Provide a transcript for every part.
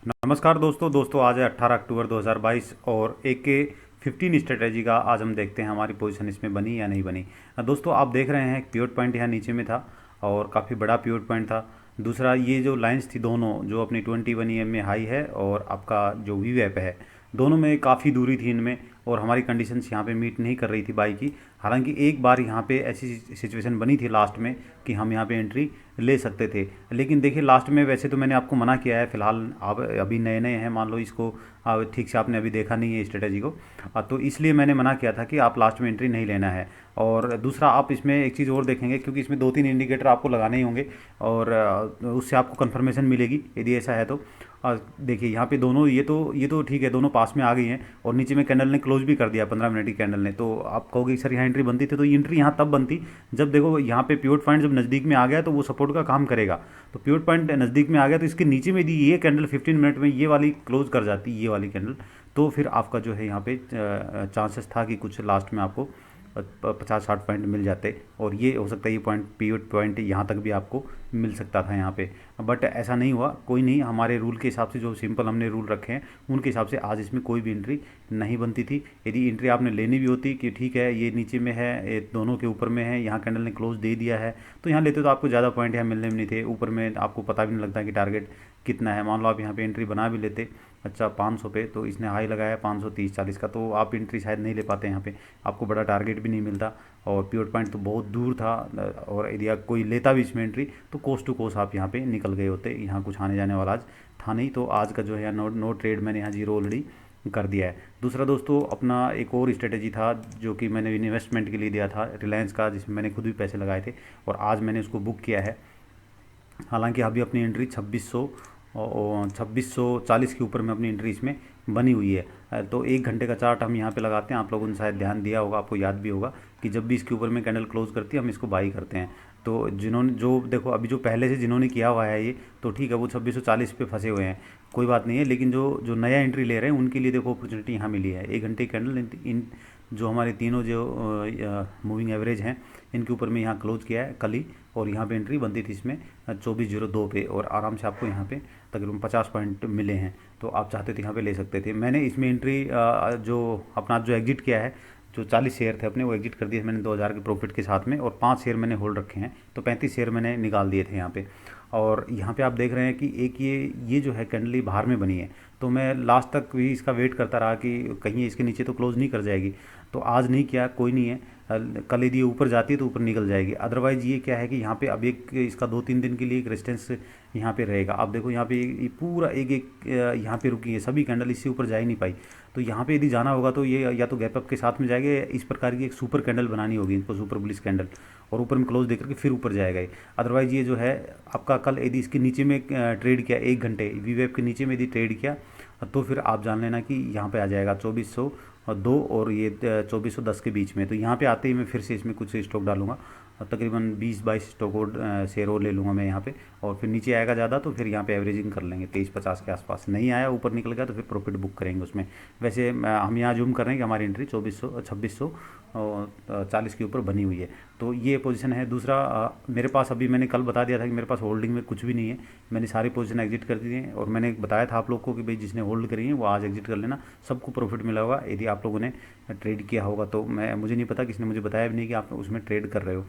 नमस्कार दोस्तों आज है 18 अक्टूबर 2022 और एक के 15 स्ट्रेटेजी का आज हम देखते हैं हमारी पोजीशन इसमें बनी या नहीं बनी। दोस्तों आप देख रहे हैं पिवट पॉइंट यहाँ नीचे में था और काफ़ी बड़ा पिवट पॉइंट था। दूसरा ये जो लाइंस थी दोनों जो अपनी 21 EM में हाई है और आपका जो वी वैप है, दोनों में काफ़ी दूरी थी इनमें और हमारी कंडीशंस यहाँ पे मीट नहीं कर रही थी बाई की। हालांकि एक बार यहाँ पे ऐसी सिचुएशन बनी थी लास्ट में कि हम यहाँ पे एंट्री ले सकते थे, लेकिन देखिए लास्ट में वैसे तो मैंने आपको मना किया है। फिलहाल आप अभी नए नए हैं, मान लो इसको ठीक से आपने अभी देखा नहीं है स्ट्रेटेजी को, तो इसलिए मैंने मना किया था कि आप लास्ट में एंट्री नहीं लेना है। और दूसरा आप इसमें एक चीज़ और देखेंगे क्योंकि इसमें 2-3 इंडिकेटर आपको लगाने ही होंगे और उससे आपको कंफर्मेशन मिलेगी यदि ऐसा है तो। देखिए यहाँ पे दोनों ये तो ठीक है, दोनों पास में आ गई हैं और नीचे में कैंडल ने क्लोज भी कर दिया 15 मिनट की कैंडल ने। तो आप कहोगे सर यहाँ एंट्री बनती थी, तो ये एंट्री यहाँ तब बनती जब देखो यहाँ पे पिवट पॉइंट जब नज़दीक में आ गया तो वो सपोर्ट का काम करेगा। तो पिवट पॉइंट नज़दीक में आ गया तो इसके नीचे में यदि ये कैंडल 15 मिनट में ये वाली क्लोज कर जाती, ये वाली कैंडल, तो फिर आपका जो है यहाँ पे चांसेस था कि कुछ लास्ट में आपको 50-60 पॉइंट मिल जाते और ये हो सकता है ये पॉइंट पिवट पॉइंट यहाँ तक भी आपको मिल सकता था यहाँ पे, बट ऐसा नहीं हुआ। कोई नहीं, हमारे रूल के हिसाब से जो सिंपल हमने रूल रखे हैं उनके हिसाब से आज इसमें कोई भी एंट्री नहीं बनती थी। यदि एंट्री आपने लेनी भी होती कि ठीक है ये नीचे में है, ये दोनों के ऊपर में है, यहाँ कैंडल ने क्लोज दे दिया है, तो यहाँ लेते तो आपको ज़्यादा पॉइंट यहाँ मिलने भी नहीं थे। ऊपर में आपको पता भी नहीं लगता कि टारगेट कितना है। मान लो आप यहाँ पे एंट्री बना भी लेते, अच्छा 500 पे, तो इसने हाई लगाया 530-40 का, तो आप एंट्री शायद नहीं ले पाते यहाँ पे, आपको बड़ा टारगेट भी नहीं मिलता और पिवट पॉइंट तो बहुत दूर था। और यदि आप कोई लेता भी इसमें एंट्री तो कोस्ट टू कोस्ट आप यहाँ पे निकल गए होते। यहाँ कुछ आने जाने वाला आज था नहीं, तो आज का जो है नो ट्रेड मैंने यहाँ जीरो ऑलरेडी कर दिया है। दूसरा दोस्तों अपना एक और स्ट्रेटेजी था जो कि मैंने इन्वेस्टमेंट के लिए दिया था रिलायंस का, जिसमें मैंने खुद भी पैसे लगाए थे और आज मैंने उसको बुक किया है। हालांकि अभी अपनी एंट्री 2640 के ऊपर में अपनी एंट्री इसमें बनी हुई है। तो 1 घंटे का चार्ट हम यहाँ पे लगाते हैं, आप लोगों ने शायद ध्यान दिया होगा, आपको याद भी होगा कि जब भी इसके ऊपर में कैंडल क्लोज करती है हम इसको बाई करते हैं। तो जिन्होंने जो देखो अभी जो पहले से जिन्होंने किया हुआ है ये, तो ठीक है वो 2640 पे फंसे हुए हैं, कोई बात नहीं है। लेकिन जो जो नया एंट्री ले रहे हैं उनके लिए देखो अपॉर्चुनिटी यहाँ मिली है। 1 घंटे कैंडल इन जो हमारे तीनों जो मूविंग एवरेज हैं इनके ऊपर में यहाँ क्लोज किया है कल ही, और यहाँ पे एंट्री बनती थी इसमें 2402 पे और आराम से आपको यहाँ पे तकरीबन 50 पॉइंट मिले हैं। तो आप चाहते थे यहाँ पे ले सकते थे। मैंने इसमें एंट्री जो अपना जो एग्जिट किया है, जो 40 शेयर थे अपने वो एग्जिट कर दिए मैंने 2000 के प्रॉफिट के साथ में, और 5 शेयर मैंने होल्ड रखे हैं, तो 35 शेयर मैंने निकाल दिए थे यहाँ पे। और यहाँ पे आप देख रहे हैं कि एक ये जो है कैंडल बाहर में बनी है, तो मैं लास्ट तक भी इसका वेट करता रहा कि कहीं इसके नीचे तो क्लोज नहीं कर जाएगी। तो आज नहीं किया, कोई नहीं है, कल यदि ऊपर जाती है तो ऊपर निकल जाएगी। अदरवाइज़ ये क्या है कि यहाँ पे अब एक इसका 2-3 दिन के लिए एक रेजिस्टेंस यहाँ पे रहेगा। आप देखो यहाँ पे ये पूरा एक यहाँ पे रुकी है, सभी कैंडल इससे ऊपर जा ही नहीं पाई। तो यहाँ पे यदि जाना होगा तो ये या तो गैप अप के साथ में जाएगा या इस प्रकार की एक सुपर कैंडल बनानी होगी इनको, सुपर बुलिश कैंडल, और ऊपर में क्लोज देकर के फिर ऊपर जाएगा ये। अदरवाइज़ ये जो है आपका कल यदि इसके नीचे में ट्रेड किया 1 घंटे वी वेब के नीचे में यदि ट्रेड किया तो फिर आप जान लेना कि यहाँ पे आ जाएगा 2402 और ये 2410 के बीच में। तो यहाँ पे आते ही मैं फिर से इसमें कुछ स्टॉक डालूंगा, तकरीबन 20-22 स्टॉक और शेयर और ले लूँगा मैं यहाँ पे, और फिर नीचे आएगा ज़्यादा तो फिर यहाँ पे एवरेजिंग कर लेंगे 2350 के आसपास। नहीं आया ऊपर निकल गया तो फिर प्रॉफिट बुक करेंगे उसमें। वैसे हम यहाँ जूम कर रहे हैं कि हमारी एंट्री 2640 के ऊपर बनी हुई है, तो ये पोजीशन है। दूसरा मेरे पास अभी मैंने कल बता दिया था कि मेरे पास होल्डिंग में कुछ भी नहीं है, मैंने सारी पोजीशन एग्जिट कर दी है, और मैंने बताया था आप लोग को कि भाई जिसने होल्ड करी है वो आज एग्जिट कर लेना, सबको प्रॉफिट मिला होगा यदि आप लोगों ने ट्रेड किया होगा। तो मुझे नहीं पता, किसी ने मुझे बताया भी नहीं कि आप उसमें ट्रेड कर रहे हो।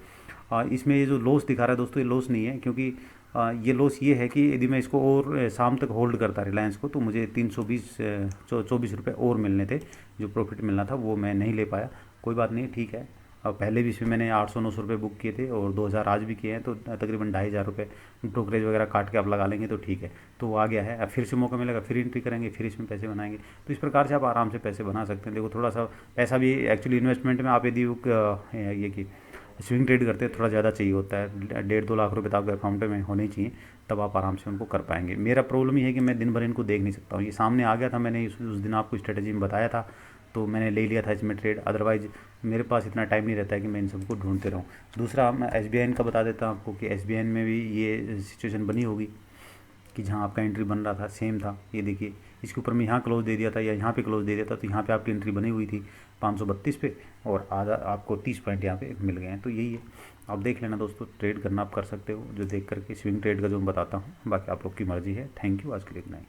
इसमें ये जो लॉस दिखा रहा है दोस्तों, ये लॉस नहीं है, क्योंकि ये लॉस ये है कि यदि मैं इसको और शाम तक होल्ड करता रिलायंस को तो मुझे 324 रुपये और मिलने थे, जो प्रॉफिट मिलना था वो मैं नहीं ले पाया। कोई बात नहीं, ठीक है। पहले भी इसमें मैंने 800-900 रुपये बुक किए थे और 2000 आज भी किए हैं, तो तकरीबन 2500 रुपये ब्रोकरेज वगैरह काट के आप लगा लेंगे तो ठीक है। तो वो आ गया है, अब फिर से मौका मिलेगा फिर एंट्री करेंगे, फिर इसमें पैसे बनाएंगे। तो इस प्रकार से आप आराम से पैसे बना सकते हैं। देखो थोड़ा सा पैसा भी एक्चुअली इन्वेस्टमेंट में आप यदि ये कि स्विंग ट्रेड करते हैं थोड़ा ज़्यादा चाहिए होता है, 1.5-2 लाख रुपए तो आपके अकाउंट में होने ही चाहिए, तब आप आराम से उनको कर पाएंगे। मेरा प्रॉब्लम ये है कि मैं दिन भर इनको देख नहीं सकता हूँ। ये सामने आ गया था, मैंने उस दिन आपको स्ट्रेटजी में बताया था, तो मैंने ले लिया था इसमें ट्रेड। अदरवाइज़ मेरे पास इतना टाइम नहीं रहता है कि मैं इन सबको ढूंढते रहूँ। दूसरा मैं SBI का बता देता हूँ आपको कि SBI में भी ये सिचुएशन बनी होगी कि जहाँ आपका एंट्री बन रहा था सेम था। ये देखिए इसके ऊपर मैं यहाँ क्लोज दे दिया था या यहाँ पे क्लोज दे दिया था, तो यहाँ पे आपकी एंट्री बनी हुई थी 532 पे, और आज आपको 30 पॉइंट यहाँ पे मिल गए हैं। तो यही है, आप देख लेना दोस्तों, ट्रेड करना आप कर सकते हो, जो देख करके स्विंग ट्रेड का जो मैं बताता हूँ। बाकी आप लोग की मर्जी है। थैंक यू, आज के लिए इतना ही।